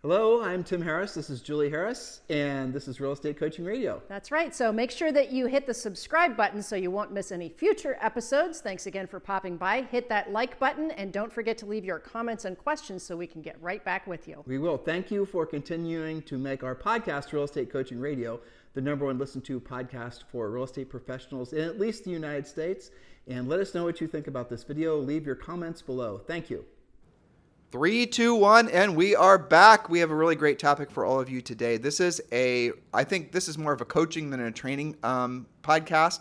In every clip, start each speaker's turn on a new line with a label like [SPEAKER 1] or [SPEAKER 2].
[SPEAKER 1] Hello, I'm Tim Harris. This is Julie Harris, and this is Real Estate Coaching Radio.
[SPEAKER 2] That's right. So make sure that you hit the subscribe button so you won't miss any future episodes. Thanks again for popping by. Hit that like button, and don't forget to leave your comments and questions so we can get right back with you.
[SPEAKER 1] We will. Thank you for continuing to make our podcast, Real Estate Coaching Radio, the #1 listened to podcast for real estate professionals in at least the United States. And let us know what you think about this video. Leave your comments below. Thank you.
[SPEAKER 3] 3, 2, 1, and we are back. We have a really great topic for all of you today. I think this is more of a coaching than a training podcast,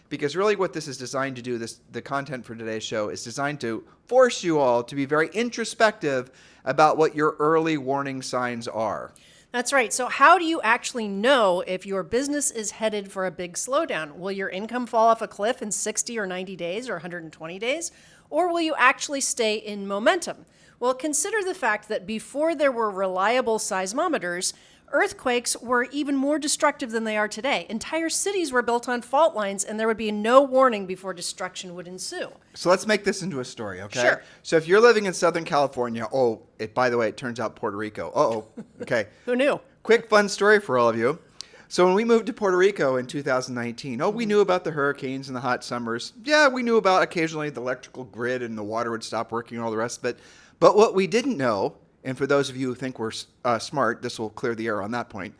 [SPEAKER 3] because really what this is designed to do, the content for today's show is designed to force you all to be very introspective about what your early warning signs are.
[SPEAKER 2] That's right. So how do you actually know if your business is headed for a big slowdown? Will your income fall off a cliff in 60 or 90 days or 120 days? Or will you actually stay in momentum? Well, consider the fact that before there were reliable seismometers, earthquakes were even more destructive than they are today. Entire cities were built on fault lines, and there would be no warning before destruction would ensue.
[SPEAKER 3] So let's make this into a story, okay?
[SPEAKER 2] Sure.
[SPEAKER 3] So if you're living in Southern California, by the way, it turns out Puerto Rico. Okay.
[SPEAKER 2] Who knew?
[SPEAKER 3] Quick fun story for all of you. So when we moved to Puerto Rico in 2019, we knew about the hurricanes and the hot summers. Yeah, we knew about occasionally the electrical grid and the water would stop working and all the rest of it. But what we didn't know, and for those of you who think we're smart, this will clear the air on that point,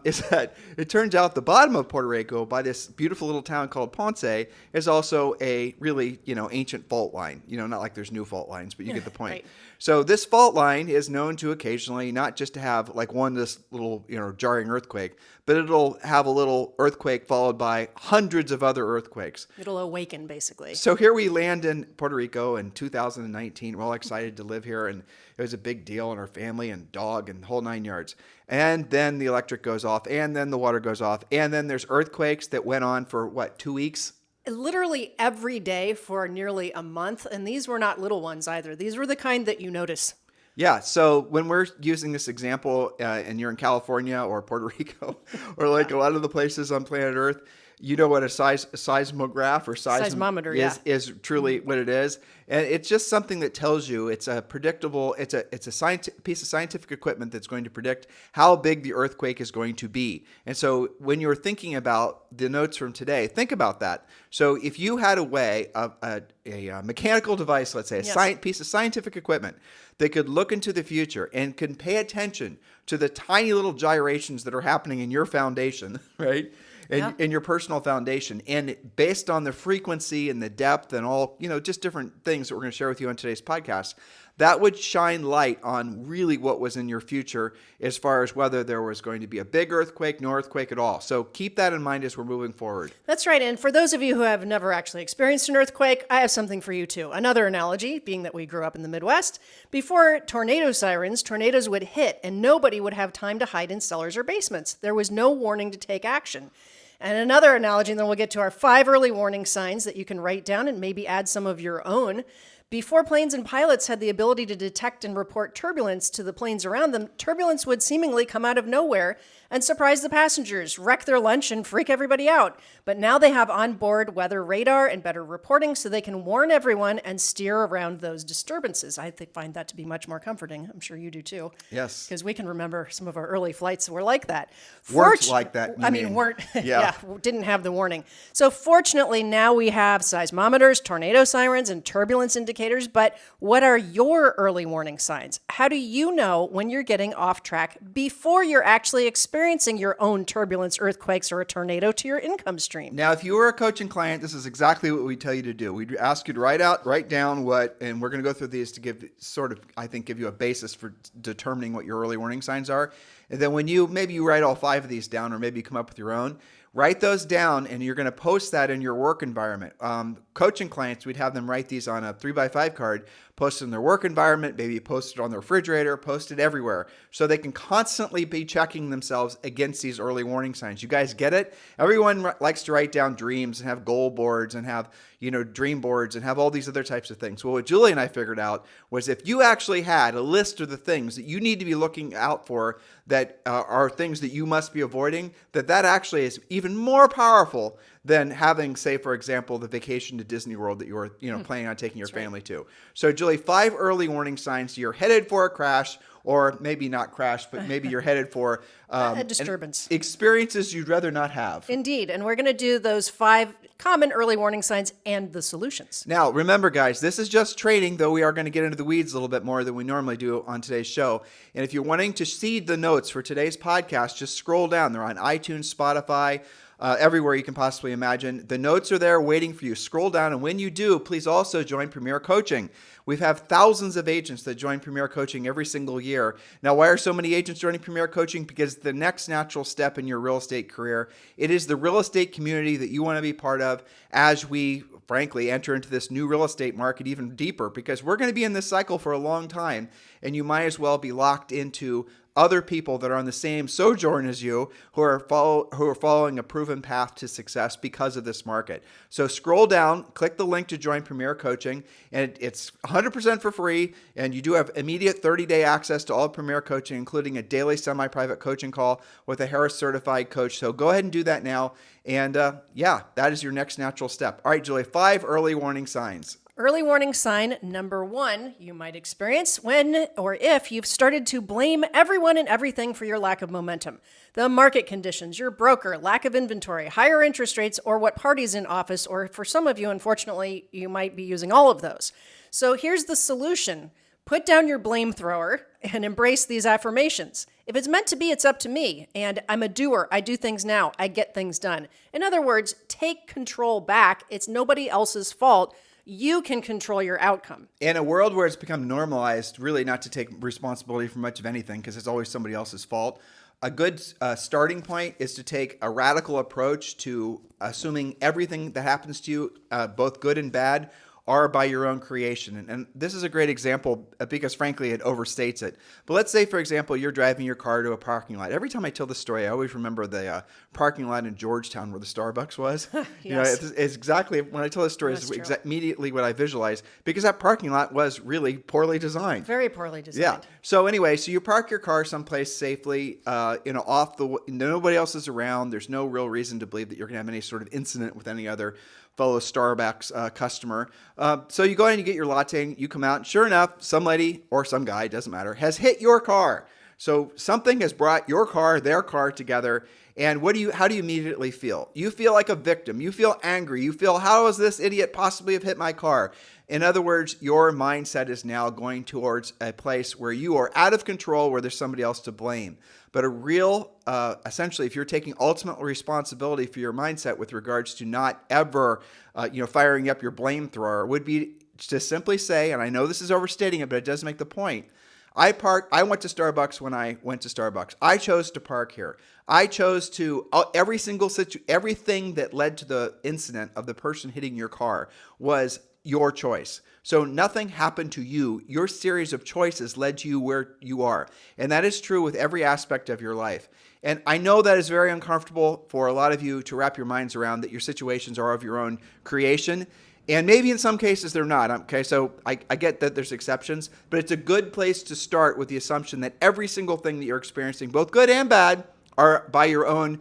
[SPEAKER 3] is that it turns out the bottom of Puerto Rico, by this beautiful little town called Ponce, is also a really, ancient fault line. Not like there's new fault lines, but you get the point.
[SPEAKER 2] Right.
[SPEAKER 3] So this fault line is known to occasionally not just to have this little, jarring earthquake, but it'll have a little earthquake followed by hundreds of other earthquakes.
[SPEAKER 2] It'll awaken, basically.
[SPEAKER 3] So here we land in Puerto Rico in 2019. We're all excited to live here, and it was a big deal in our family and dog and the whole 9 yards. And then the electric goes off, and then the water goes off, and then there's earthquakes that went on for 2 weeks?
[SPEAKER 2] Literally every day for nearly a month, and these were not little ones either. These were the kind that you notice.
[SPEAKER 3] Yeah, so when we're using this example, and you're in California or Puerto Rico, or a lot of the places on planet Earth, you know what a seismograph or
[SPEAKER 2] seismometer
[SPEAKER 3] is truly what it is. And it's just something that tells you it's a predictable, it's a piece of scientific equipment that's going to predict how big the earthquake is going to be. And so when you're thinking about the notes from today, think about that. So if you had a way of a mechanical device, let's say, a piece of scientific equipment that could look into the future and can pay attention to the tiny little gyrations that are happening in your foundation, right? In your personal foundation, and based on the frequency and the depth and all, just different things that we're going to share with you on today's podcast, that would shine light on really what was in your future as far as whether there was going to be a big earthquake, no earthquake at all. So keep that in mind as we're moving forward.
[SPEAKER 2] That's right. And for those of you who have never actually experienced an earthquake, I have something for you too. Another analogy, being that we grew up in the Midwest, before tornado sirens, tornadoes would hit and nobody would have time to hide in cellars or basements. There was no warning to take action. And another analogy, and then we'll get to our 5 early warning signs that you can write down and maybe add some of your own. Before planes and pilots had the ability to detect and report turbulence to the planes around them, turbulence would seemingly come out of nowhere and surprise the passengers, wreck their lunch, and freak everybody out. But now they have onboard weather radar and better reporting so they can warn everyone and steer around those disturbances. I find that to be much more comforting. I'm sure you do too.
[SPEAKER 3] Yes.
[SPEAKER 2] Because we can remember some of our early flights were like that.
[SPEAKER 3] Weren't like that.
[SPEAKER 2] Didn't have the warning. So fortunately, now we have seismometers, tornado sirens, and turbulence indicators. But what are your early warning signs? How do you know when you're getting off track before you're actually experiencing your own turbulence, earthquakes, or a tornado to your income stream?
[SPEAKER 3] Now, if you were a coaching client, this is exactly what we tell you to do. We'd ask you to write down what, and we're going to go through these to give you a basis for determining what your early warning signs are. And then when you write all 5 of these down, or maybe you come up with your own, write those down, and you're going to post that in your work environment. Coaching clients, we'd have them write these on a 3x5 card, post it in their work environment, maybe post it on their refrigerator, post it everywhere, so they can constantly be checking themselves against these early warning signs. You guys get it? Everyone likes to write down dreams and have goal boards and have, dream boards and have all these other types of things. Well, what Julie and I figured out was if you actually had a list of the things that you need to be looking out for that are things that you must be avoiding, that actually is even more powerful than having, say, for example, the vacation to Disney World that you were, planning on taking your family to. So, Julie, 5 early warning signs. You're headed for a crash, or maybe not crash, but maybe you're headed for
[SPEAKER 2] a disturbance.
[SPEAKER 3] Experiences you'd rather not have.
[SPEAKER 2] Indeed. And we're going to do those 5 common early warning signs and the solutions.
[SPEAKER 3] Now, remember, guys, this is just training, though we are going to get into the weeds a little bit more than we normally do on today's show. And if you're wanting to see the notes for today's podcast, just scroll down. They're on iTunes, Spotify, everywhere you can possibly imagine. The notes are there waiting for you. Scroll down, and when you do, please also join Premier Coaching. We have thousands of agents that join Premier Coaching every single year. Now, why are so many agents joining Premier Coaching? Because the next natural step in your real estate career, it is the real estate community that you want to be part of as we, frankly, enter into this new real estate market even deeper, because we're going to be in this cycle for a long time, and you might as well be locked into other people that are on the same sojourn as you who are following a proven path to success because of this market. So scroll down, click the link to join Premier Coaching, and it's 100% for free, and you do have immediate 30-day access to all of Premier Coaching, including a daily semi-private coaching call with a Harris certified coach. So go ahead and do that now, and yeah, that is your next natural step. All right, Julie, 5 early warning signs.
[SPEAKER 2] Early warning sign number 1 you might experience when or if you've started to blame everyone and everything for your lack of momentum. The market conditions, your broker, lack of inventory, higher interest rates, or what party's in office, or for some of you, unfortunately, you might be using all of those. So here's the solution. Put down your blame thrower and embrace these affirmations. If it's meant to be, it's up to me. And I'm a doer. I do things now. I get things done. In other words, take control back. It's nobody else's fault. You can control your outcome.
[SPEAKER 3] In a world where it's become normalized, really not to take responsibility for much of anything because it's always somebody else's fault, a good starting point is to take a radical approach to assuming everything that happens to you, both good and bad, are by your own creation. And this is a great example because, frankly, it overstates it. But let's say, for example, you're driving your car to a parking lot. Every time I tell this story, I always remember the parking lot in Georgetown where the Starbucks was.
[SPEAKER 2] Yes.
[SPEAKER 3] You know, it's exactly, when I tell this story, it's immediately what I visualize, because that parking lot was really poorly designed.
[SPEAKER 2] Very poorly designed.
[SPEAKER 3] Yeah. So anyway, so you park your car someplace safely, nobody else is around. There's no real reason to believe that you're going to have any sort of incident with any other fellow Starbucks customer. So you go in and you get your latte, you come out, and sure enough, some lady or some guy, doesn't matter, has hit your car. So something has brought your car, their car together. And how do you immediately feel? You feel like a victim. You feel angry. You feel, how does this idiot possibly have hit my car? In other words, your mindset is now going towards a place where you are out of control, where there's somebody else to blame. But a real, essentially, if you're taking ultimate responsibility for your mindset with regards to not ever, firing up your blame thrower, would be to simply say, and I know this is overstating it, but it does make the point. I went to Starbucks when I went to Starbucks. I chose to park here. I chose to, everything that led to the incident of the person hitting your car was your choice. So nothing happened to you. Your series of choices led to you where you are. And that is true with every aspect of your life. And I know that is very uncomfortable for a lot of you to wrap your minds around, that your situations are of your own creation. And maybe in some cases they're not. Okay, so I get that there's exceptions, but it's a good place to start with the assumption that every single thing that you're experiencing, both good and bad, are by your own,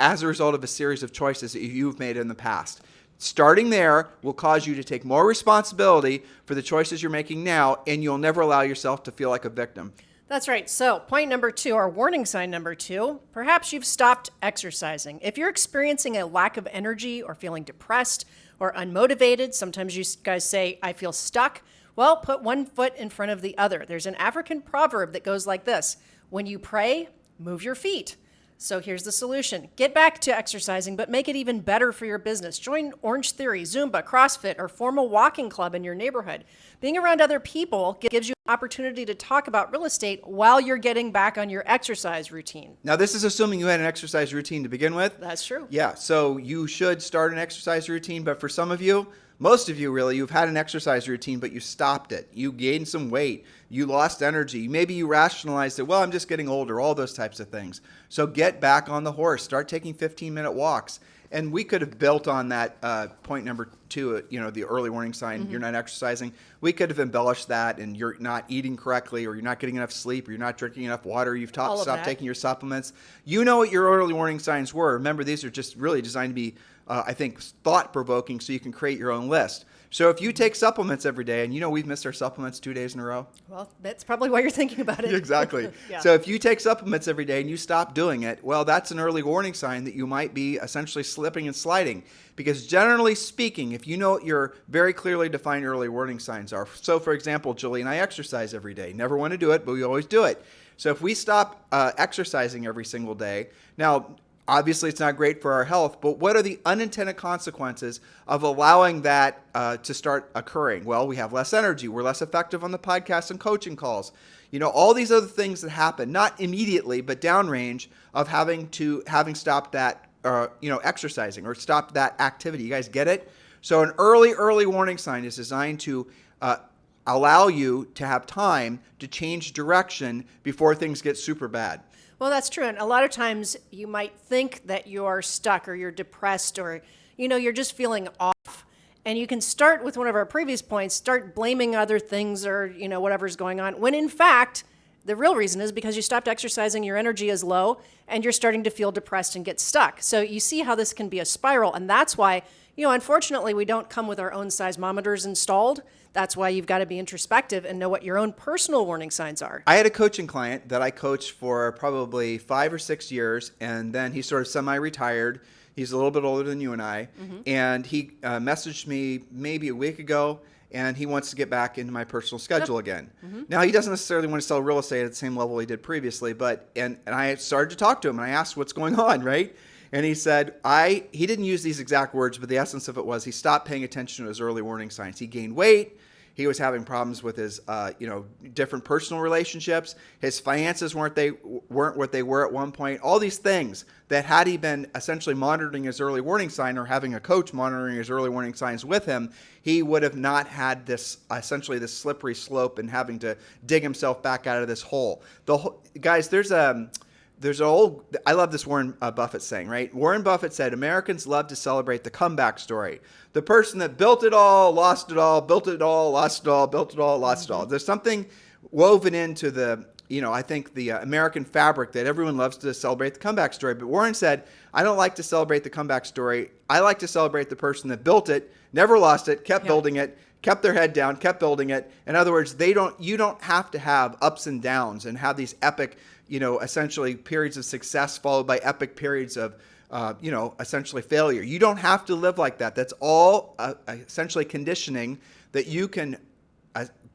[SPEAKER 3] as a result of a series of choices that you've made in the past. Starting there will cause you to take more responsibility for the choices you're making now, and you'll never allow yourself to feel like a victim.
[SPEAKER 2] That's right. So point number 2, or warning sign number 2, perhaps you've stopped exercising. If you're experiencing a lack of energy or feeling depressed or unmotivated, sometimes you guys say, I feel stuck. Well, put one foot in front of the other. There's an African proverb that goes like this: when you pray, move your feet. So here's the solution. Get back to exercising, but make it even better for your business. Join Orange Theory, Zumba, CrossFit, or form a walking club in your neighborhood. Being around other people gives you an opportunity to talk about real estate while you're getting back on your exercise routine.
[SPEAKER 3] Now, this is assuming you had an exercise routine to begin with.
[SPEAKER 2] That's true.
[SPEAKER 3] Yeah, so you should start an exercise routine, but for some of you, most of you really, you've had an exercise routine, but you stopped it. You gained some weight. You lost energy. Maybe you rationalized it. Well, I'm just getting older, all those types of things. So get back on the horse. Start taking 15-minute walks. And we could have built on that point number 2, the early warning sign, you're not exercising. We could have embellished that, and you're not eating correctly, or you're not getting enough sleep, or you're not drinking enough water, you've stopped taking your supplements. You know what your early warning signs were. Remember, these are just really designed to be, thought-provoking, so you can create your own list. So if you take supplements every day, and we've missed our supplements 2 days in a row.
[SPEAKER 2] Well, that's probably why you're thinking about it.
[SPEAKER 3] Exactly.
[SPEAKER 2] Yeah.
[SPEAKER 3] So if you take supplements every day and you stop doing it, well, that's an early warning sign that you might be essentially slipping and sliding. Because generally speaking, if you know what your very clearly defined early warning signs are. So for example, Julie and I exercise every day. Never want to do it, but we always do it. So if we stop exercising every single day, now, obviously, it's not great for our health, but what are the unintended consequences of allowing that to start occurring? Well, we have less energy. We're less effective on the podcast and coaching calls. All these other things that happen, not immediately, but downrange of having stopped that, exercising or stopped that activity. You guys get it? So an early warning sign is designed to allow you to have time to change direction before things get super bad.
[SPEAKER 2] Well, that's true. And a lot of times you might think that you're stuck or you're depressed or, you're just feeling off. And you can start with one of our previous points, start blaming other things or, whatever's going on. When in fact, the real reason is because you stopped exercising, your energy is low, and you're starting to feel depressed and get stuck. So you see how this can be a spiral. And that's why, unfortunately, we don't come with our own seismometers installed. That's why you've got to be introspective and know what your own personal warning signs are.
[SPEAKER 3] I had a coaching client that I coached for probably 5 or 6 years, and then he sort of semi-retired. He's a little bit older than you and I, and he messaged me maybe a week ago, and he wants to get back into my personal schedule again. Now, he doesn't necessarily want to sell real estate at the same level he did previously, but and I started to talk to him, and I asked what's going on, right? And he said, he didn't use these exact words, but the essence of it was he stopped paying attention to his early warning signs. He gained weight. He was having problems with his, different personal relationships. His finances weren't what they were at one point. All these things that had he been essentially monitoring his early warning sign or having a coach monitoring his early warning signs with him, he would have not had this slippery slope and having to dig himself back out of this hole. Guys, there's an old, I love this Warren Buffett saying, right? Warren Buffett said, Americans love to celebrate the comeback story. The person that built it all, lost it all, built it all, lost it all, built it all, lost it all. There's something woven into the, I think the American fabric that everyone loves to celebrate the comeback story. But Warren said, I don't like to celebrate the comeback story. I like to celebrate the person that built it, never lost it, kept building it, kept their head down, kept building it. In other words, you don't have to have ups and downs and have these epic, essentially periods of success followed by epic periods of, essentially failure. You don't have to live like that. That's all essentially conditioning that you can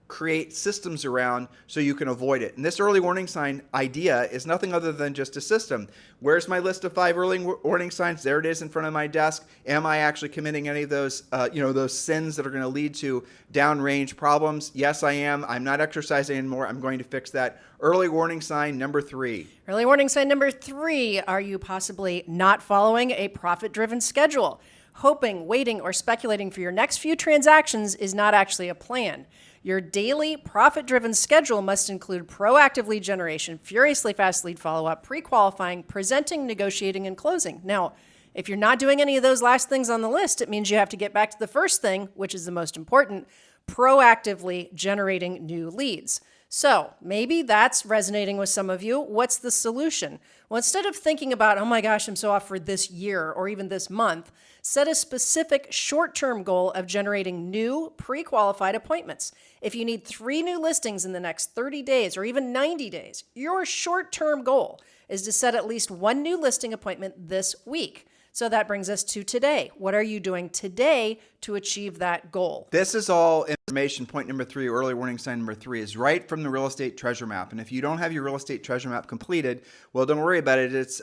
[SPEAKER 3] create systems around so you can avoid it. And this early warning sign idea is nothing other than just a system. Where's my list of 5 early warning signs? There it is in front of my desk. Am I actually committing any of those, those sins that are going to lead to downrange problems? Yes, I am. I'm not exercising anymore. I'm going to fix that. Early warning sign number 3.
[SPEAKER 2] Early warning sign number 3, are you possibly not following a profit-driven schedule? Hoping, waiting, or speculating for your next few transactions is not actually a plan. Your daily profit-driven schedule must include proactive lead generation, furiously fast lead follow-up, pre-qualifying, presenting, negotiating, and closing. Now, if you're not doing any of those last things on the list, it means you have to get back to the first thing, which is the most important, proactively generating new leads. So maybe that's resonating with some of you. What's the solution? Well, instead of thinking about, oh my gosh, I'm so off for this year or even this month, set a specific short-term goal of generating new pre-qualified appointments. If you need 3 new listings in the next 30 days or even 90 days, your short-term goal is to set at least 1 new listing appointment this week. So that brings us to today. What are you doing today to achieve that goal?
[SPEAKER 3] This is all information. Point number 3, early warning sign number 3, is right from the real estate treasure map. And if you don't have your real estate treasure map completed, well, don't worry about it. It's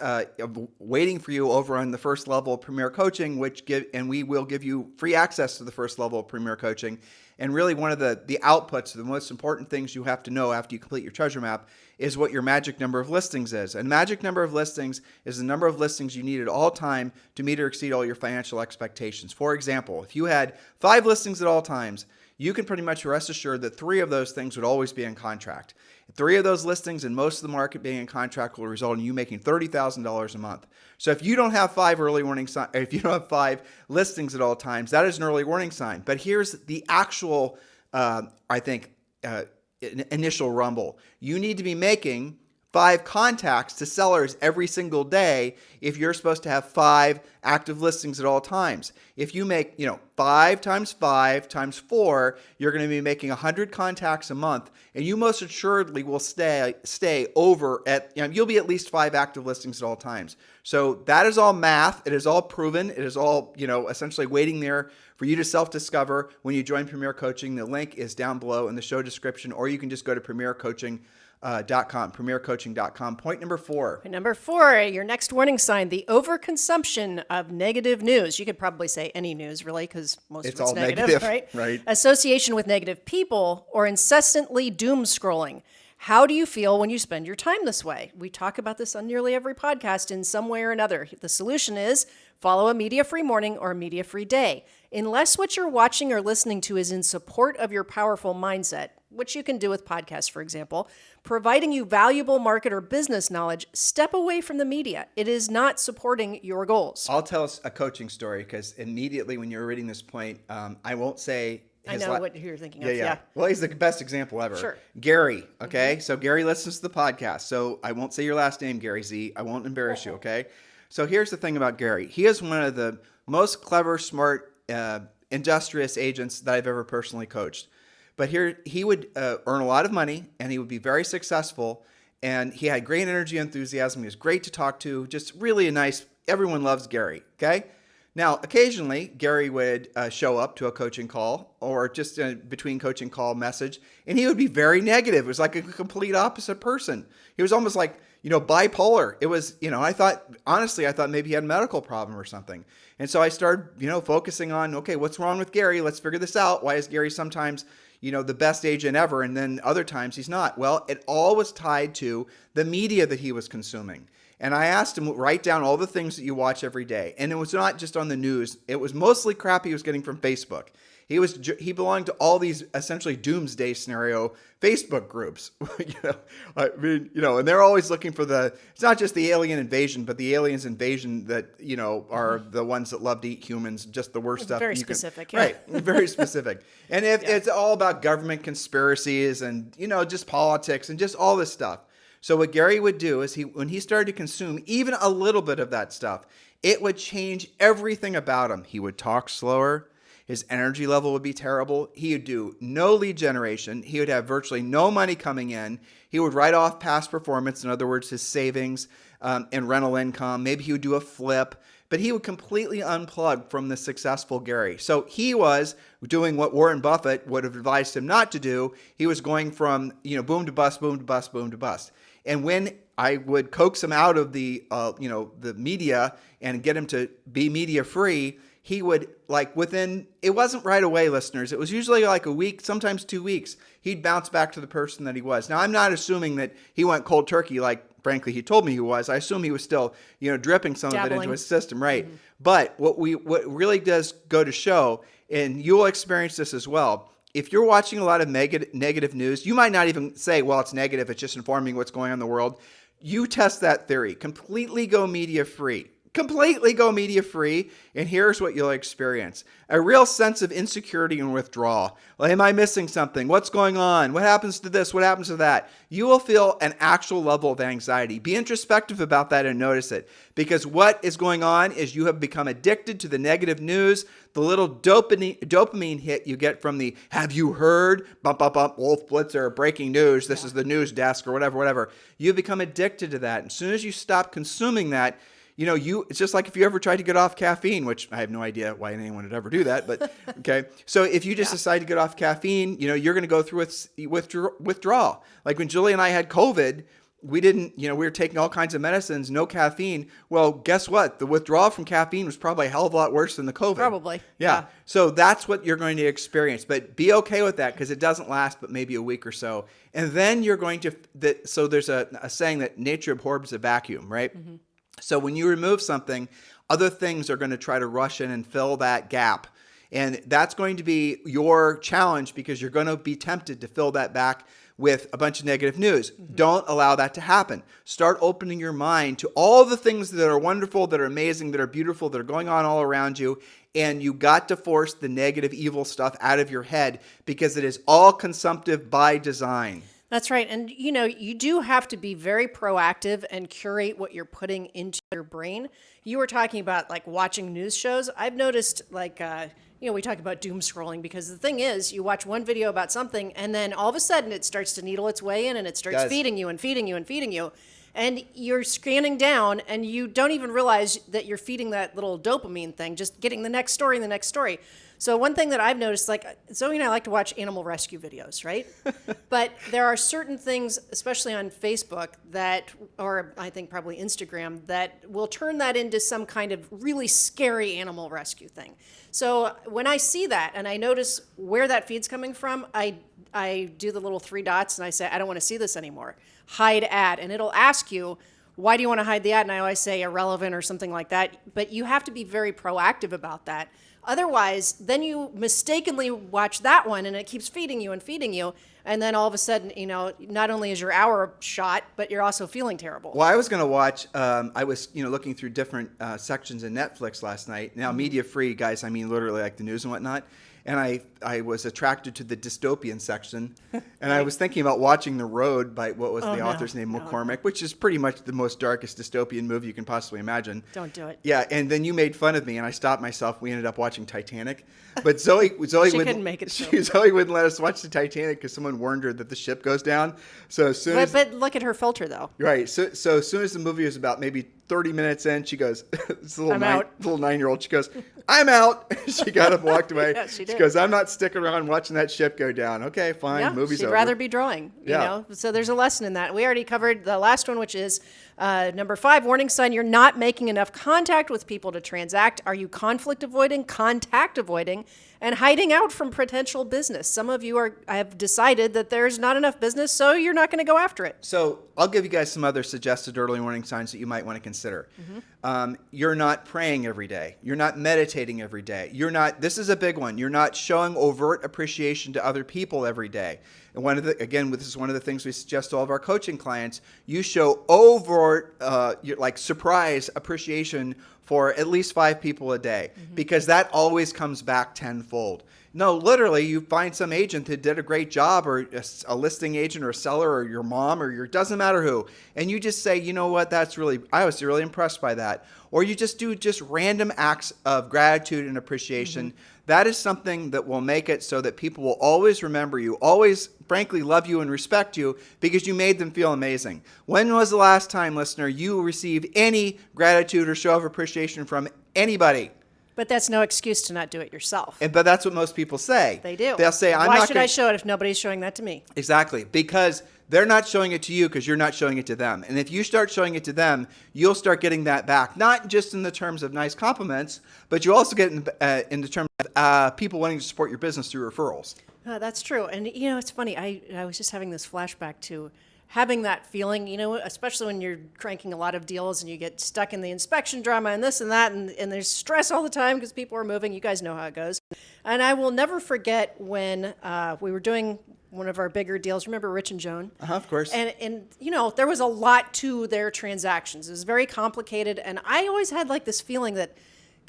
[SPEAKER 3] waiting for you over on the first level of Premier Coaching, and we will give you free access to the first level of Premier Coaching. And really one of the outputs, the most important things you have to know after you complete your treasure map is what your magic number of listings is. And magic number of listings is the number of listings you need at all time to meet or exceed all your financial expectations. For example, if you had 5 listings at all times, you can pretty much rest assured that 3 of those things would always be in contract. 3 of those listings and most of the market being in contract will result in you making $30,000 a month. So if you don't have 5 if you don't have 5 listings at all times, that is an early warning sign. But here's the actual, initial rumble. You need to be making 5 contacts to sellers every single day if you're supposed to have 5 active listings at all times. If you make, 5 times 5 times 4, you're going to be making 100 contacts a month, and you most assuredly will stay over at, you'll be at least 5 active listings at all times. So that is all math. It is all proven. It is all, essentially waiting there for you to self-discover when you join Premier Coaching. The link is down below in the show description, or you can just go to premiercoaching.com. Point number 4.
[SPEAKER 2] Point number 4, your next warning sign, the overconsumption of negative news. You could probably say any news, really, because most
[SPEAKER 3] It's
[SPEAKER 2] of it's
[SPEAKER 3] all
[SPEAKER 2] negative,
[SPEAKER 3] negative,
[SPEAKER 2] right?
[SPEAKER 3] right.
[SPEAKER 2] Association with negative people or incessantly doom scrolling. How do you feel when you spend your time this way? We talk about this on nearly every podcast in some way or another. The solution is follow a media-free morning or a media-free day. Unless what you're watching or listening to is in support of your powerful mindset, which you can do with podcasts, for example, providing you valuable market or business knowledge, step away from the media. It is not supporting your goals.
[SPEAKER 3] I'll tell us a coaching story, because immediately when you're reading this point, I won't say
[SPEAKER 2] I know what you're thinking of.
[SPEAKER 3] Yeah. Well, he's the best example ever.
[SPEAKER 2] Sure.
[SPEAKER 3] Gary, okay? So Gary listens to the podcast. So I won't say your last name, Gary Z. I won't embarrass you, okay? So here's the thing about Gary. He is one of the most clever, smart, industrious agents that I've ever personally coached. But here he would earn a lot of money, and he would be very successful, and he had great energy, enthusiasm. He was great to talk to, just really a nice, everyone loves Gary, okay? Now, occasionally, Gary would show up to a coaching call or just a between coaching call message, and he would be very negative. It was like a complete opposite person. He was almost like, bipolar. It was, I thought maybe he had a medical problem or something. And so I started, focusing on, okay, what's wrong with Gary? Let's figure this out. Why is Gary sometimes, the best agent ever, and then other times he's not? Well, it all was tied to the media that he was consuming. And I asked him, write down all the things that you watch every day. And it was not just on the news. It was mostly crap he was getting from Facebook. He belonged to all these essentially doomsday scenario Facebook groups. And they're always looking for it's not just the alien invasion, but the aliens invasion that, are the ones that love to eat humans, just the worst stuff.
[SPEAKER 2] Very specific.
[SPEAKER 3] Right. Very specific. And it's all about government conspiracies and, just politics and just all this stuff. So what Gary would do is when he started to consume even a little bit of that stuff, it would change everything about him. He would talk slower. His energy level would be terrible. He would do no lead generation. He would have virtually no money coming in. He would write off past performance, in other words, his savings and rental income. Maybe he would do a flip, but he would completely unplug from the successful Gary. So he was doing what Warren Buffett would have advised him not to do. He was going from, boom to bust, boom to bust, boom to bust. And when I would coax him out of the media and get him to be media free, he would it wasn't right away, listeners. It was usually like a week, sometimes 2 weeks. He'd bounce back to the person that he was. Now, I'm not assuming that he went cold turkey like, frankly, he told me he was. I assume he was still, dripping some of it into his system, right? Mm-hmm. But what really does go to show, and you'll experience this as well, if you're watching a lot of negative news, you might not even say, well, it's negative, it's just informing what's going on in the world. You test that theory. Completely go media free. And here's what you'll experience. A real sense of insecurity and withdrawal. Well, am I missing something? What's going on? What happens to this? What happens to that? You will feel an actual level of anxiety. Be introspective about that and notice it. Because what is going on is you have become addicted to the negative news, the little dopamine hit you get from the, have you heard? Bump, bump, bump, Wolf Blitzer, breaking news, this is the news desk or whatever. You've become addicted to that. And as soon as you stop consuming that, it's just like if you ever tried to get off caffeine, which I have no idea why anyone would ever do that, but okay. So if you just decide to get off caffeine, you're going to go through withdrawal. Like when Julie and I had COVID, we didn't, we were taking all kinds of medicines, no caffeine. Well, guess what? The withdrawal from caffeine was probably a hell of a lot worse than the COVID.
[SPEAKER 2] Probably.
[SPEAKER 3] Yeah. So that's what you're going to experience, but be okay with that because it doesn't last but maybe a week or so. And then you're going to, so there's a saying that nature abhors a vacuum, right? Mm-hmm. So when you remove something, other things are going to try to rush in and fill that gap. And that's going to be your challenge because you're going to be tempted to fill that back with a bunch of negative news. Mm-hmm. Don't allow that to happen. Start opening your mind to all the things that are wonderful, that are amazing, that are beautiful, that are going on all around you. And you got to force the negative, evil stuff out of your head because it is all consumptive by design.
[SPEAKER 2] That's right. And you do have to be very proactive and curate what you're putting into your brain. You were talking about like watching news shows. I've noticed like, we talk about doom scrolling because the thing is you watch one video about something and then all of a sudden it starts to needle its way in and it starts feeding you and feeding you and feeding you. And you're scanning down and you don't even realize that you're feeding that little dopamine thing, just getting the next story and the next story. So one thing that I've noticed, like Zoe and I like to watch animal rescue videos, right? But there are certain things, especially on Facebook or I think probably Instagram, that will turn that into some kind of really scary animal rescue thing. So when I see that and I notice where that feed's coming from, I do the little 3 dots and I say, I don't want to see this anymore. Hide ad. And it'll ask you, why do you want to hide the ad? And I always say irrelevant or something like that. But you have to be very proactive about that. Otherwise, then you mistakenly watch that one and it keeps feeding you and feeding you. And then all of a sudden, not only is your hour shot, but you're also feeling terrible.
[SPEAKER 3] Well, I was going to watch, I was, looking through different sections in Netflix last night. Now, media free, guys, I mean literally like the news and whatnot. And I was attracted to the dystopian section. And I was thinking about watching The Road by, what was the author's name, McCormick, which is pretty much the most darkest dystopian movie you can possibly imagine.
[SPEAKER 2] Don't do it.
[SPEAKER 3] Yeah, and then you made fun of me, and I stopped myself. We ended up watching Titanic. But Zoe
[SPEAKER 2] couldn't make it.
[SPEAKER 3] Zoe wouldn't let us watch the Titanic because someone warned her that the ship goes down. So as soon
[SPEAKER 2] but look at her filter, though.
[SPEAKER 3] Right. So as soon as the movie was about maybe 30 minutes in, she goes, this little 9-year-old, she goes, I'm out. She got up and walked away.
[SPEAKER 2] Yeah, she did.
[SPEAKER 3] She goes, I'm not sticking around watching that ship go down. Okay, fine.
[SPEAKER 2] Yeah,
[SPEAKER 3] Movie's
[SPEAKER 2] she'd
[SPEAKER 3] over.
[SPEAKER 2] rather be drawing. So there's a lesson in that. We already covered the last one, which is number 5, warning sign. You're not making enough contact with people to transact. Are you conflict avoiding, contact avoiding, and hiding out from potential business? Some of you have decided that there's not enough business, so you're not going to go after it.
[SPEAKER 3] So I'll give you guys some other suggested early warning signs that you might want to consider. You're not praying every day. You're not meditating every day. This is a big one. You're not showing overt appreciation to other people every day. And this is one of the things we suggest to all of our coaching clients. You show overt, surprise appreciation for at least 5 people a day, because that always comes back tenfold. No, literally, you find some agent that did a great job, or a listing agent or a seller or your mom or doesn't matter who, and you just say, you know what, I was really impressed by that. Or you just do random acts of gratitude and appreciation. That is something that will make it so that people will always remember you, always, frankly, love you and respect you because you made them feel amazing. When was the last time, listener, you received any gratitude or show of appreciation from anybody?
[SPEAKER 2] But that's no excuse to not do it yourself.
[SPEAKER 3] But that's what most people say.
[SPEAKER 2] They do.
[SPEAKER 3] They'll say,
[SPEAKER 2] why should I show it if nobody's showing that to me?
[SPEAKER 3] Exactly. Because they're not showing it to you because you're not showing it to them. And if you start showing it to them, you'll start getting that back. Not just in the terms of nice compliments, but you also get in the terms of people wanting to support your business through referrals.
[SPEAKER 2] That's true. And, it's funny. I was just having this flashback to having that feeling, especially when you're cranking a lot of deals and you get stuck in the inspection drama and this and that, and there's stress all the time because people are moving. You guys know how it goes. And I will never forget when we were doing one of our bigger deals. Remember Rich and Joan?
[SPEAKER 3] Of course.
[SPEAKER 2] And there was a lot to their transactions. It was very complicated. And I always had like this feeling that,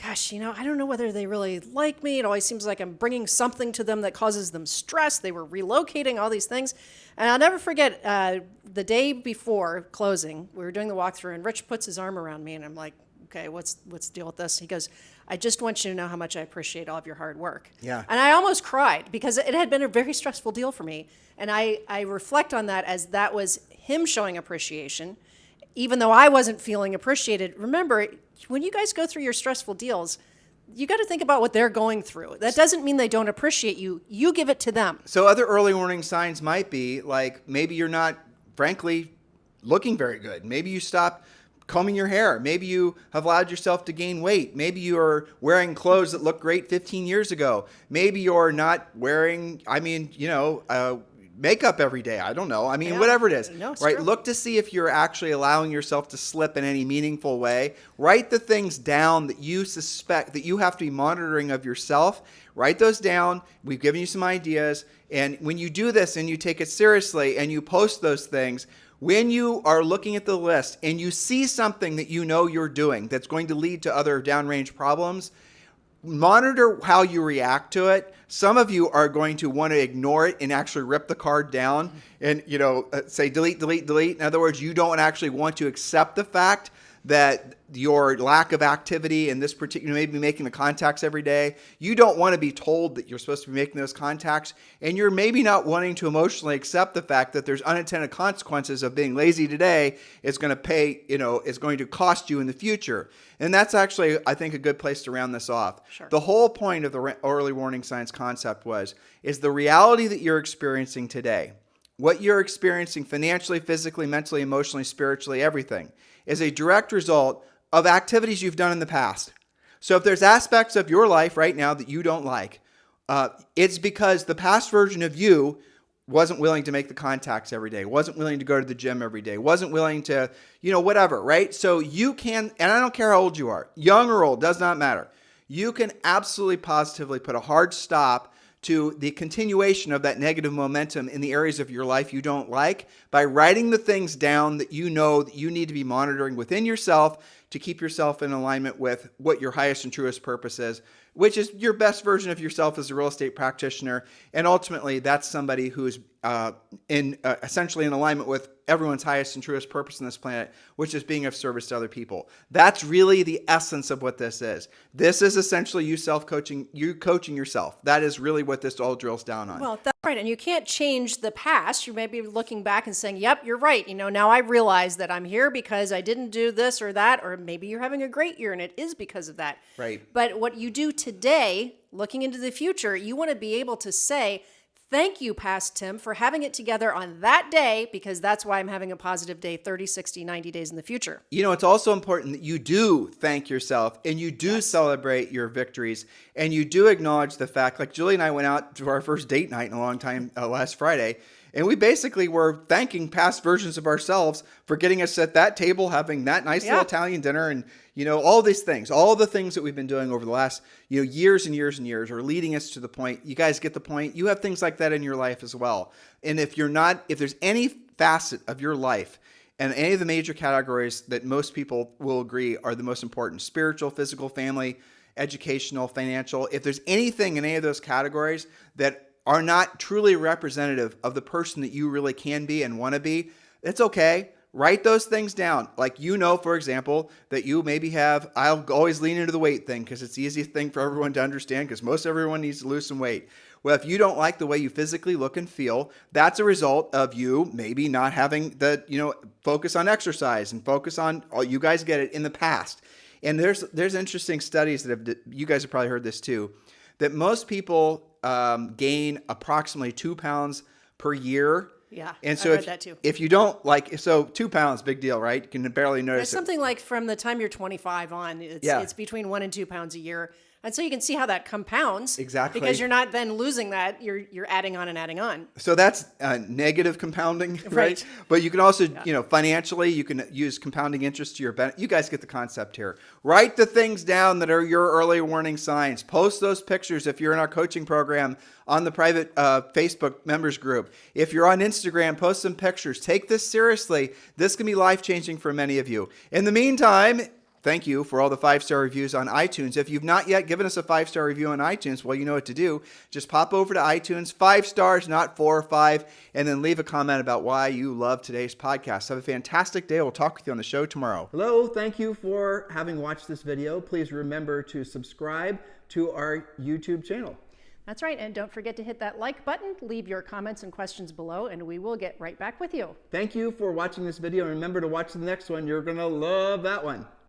[SPEAKER 2] gosh, I don't know whether they really like me. It always seems like I'm bringing something to them that causes them stress. They were relocating, all these things. And I'll never forget the day before closing, we were doing the walkthrough, and Rich puts his arm around me, and I'm like, okay, what's the deal with this? He goes, I just want you to know how much I appreciate all of your hard work.
[SPEAKER 3] Yeah.
[SPEAKER 2] And I almost cried because it had been a very stressful deal for me. And I reflect on that as that was him showing appreciation, even though I wasn't feeling appreciated. Remember, when you guys go through your stressful deals, you got to think about what they're going through. That doesn't mean they don't appreciate you. You give it to them.
[SPEAKER 3] So other early warning signs might be like maybe you're not, frankly, looking very good. Maybe you stop combing your hair. Maybe you have allowed yourself to gain weight. Maybe you're wearing clothes that looked great 15 years ago. Maybe you're not wearing, makeup every day. I don't know. Whatever it is.
[SPEAKER 2] No, it's
[SPEAKER 3] right?
[SPEAKER 2] true.
[SPEAKER 3] Look to see if you're actually allowing yourself to slip in any meaningful way. Write the things down that you suspect that you have to be monitoring of yourself. Write those down. We've given you some ideas. And when you do this and you take it seriously and you post those things, when you are looking at the list and you see something that you're doing that's going to lead to other downrange problems, monitor how you react to it. Some of you are going to want to ignore it and actually rip the card down and, say delete, delete, delete. In other words, you don't actually want to accept the fact that your lack of activity in this particular, maybe making the contacts every day, you don't want to be told that you're supposed to be making those contacts, and you're maybe not wanting to emotionally accept the fact that there's unintended consequences of being lazy today is going to pay, is going to cost you in the future. And that's actually, I think, a good place to round this off.
[SPEAKER 2] Sure.
[SPEAKER 3] The whole point of the early warning signs concept is the reality that you're experiencing today, what you're experiencing financially, physically, mentally, emotionally, spiritually, everything, is a direct result of activities you've done in the past. So if there's aspects of your life right now that you don't like, it's because the past version of you wasn't willing to make the contacts every day, wasn't willing to go to the gym every day, wasn't willing to, whatever, right? So you can, and I don't care how old you are, young or old, does not matter. You can absolutely positively put a hard stop to the continuation of that negative momentum in the areas of your life you don't like by writing the things down that you know that you need to be monitoring within yourself to keep yourself in alignment with what your highest and truest purpose is, which is your best version of yourself as a real estate practitioner. And ultimately, that's somebody who's essentially in alignment with everyone's highest and truest purpose on this planet, which is being of service to other people. That's really the essence of what this is. This is essentially you self-coaching, you coaching yourself. That is really what this all drills down on.
[SPEAKER 2] Well, that's right. And you can't change the past. You may be looking back and saying, yep, you're right. Now I realize that I'm here because I didn't do this or that, or maybe you're having a great year and it is because of that.
[SPEAKER 3] Right.
[SPEAKER 2] But what you do today, looking into the future, you want to be able to say, thank you, past Tim, for having it together on that day, because that's why I'm having a positive day 30, 60, 90 days in the future.
[SPEAKER 3] It's also important that you do thank yourself and you do celebrate your victories and you do acknowledge the fact, like Julie and I went out to our first date night in a long time last Friday, and we basically were thanking past versions of ourselves for getting us at that table, having that nice little Italian dinner, and all these things, all the things that we've been doing over the last years and years and years are leading us to the point. You guys get the point. You have things like that in your life as well. And if there's any facet of your life and any of the major categories that most people will agree are the most important, spiritual, physical, family, educational, financial, if there's anything in any of those categories that are not truly representative of the person that you really can be and want to be, it's okay. Write those things down. Like, for example, that you maybe have, I'll always lean into the weight thing because it's the easiest thing for everyone to understand because most everyone needs to lose some weight. Well, if you don't like the way you physically look and feel, that's a result of you maybe not having the, focus on exercise and focus on, you guys get it, in the past. And there's interesting studies that you guys have probably heard this too, that most people gain approximately 2 pounds per year.
[SPEAKER 2] Yeah,
[SPEAKER 3] and so
[SPEAKER 2] I read that too.
[SPEAKER 3] If you don't 2 pounds, big deal, right? You can barely notice
[SPEAKER 2] It's something like from the time you're 25 on, it's between 1 and 2 pounds a year. And so you can see how that compounds.
[SPEAKER 3] Exactly.
[SPEAKER 2] Because you're not then losing that, you're adding on and adding on.
[SPEAKER 3] So that's negative compounding, right? But you can also, financially, you can use compounding interest to your benefit. You guys get the concept here. Write the things down that are your early warning signs. Post those pictures if you're in our coaching program on the private Facebook members group. If you're on Instagram, post some pictures. Take this seriously. This can be life-changing for many of you. In the meantime, thank you for all the 5-star reviews on iTunes. If you've not yet given us a 5-star review on iTunes, well, you know what to do. Just pop over to iTunes, 5 stars, not 4 or 5, and then leave a comment about why you love today's podcast. Have a fantastic day. We'll talk with you on the show tomorrow.
[SPEAKER 1] Hello, thank you for having watched this video. Please remember to subscribe to our YouTube channel.
[SPEAKER 2] That's right. And don't forget to hit that like button, leave your comments and questions below, and we will get right back with you.
[SPEAKER 1] Thank you for watching this video. And remember to watch the next one. You're going to love that one.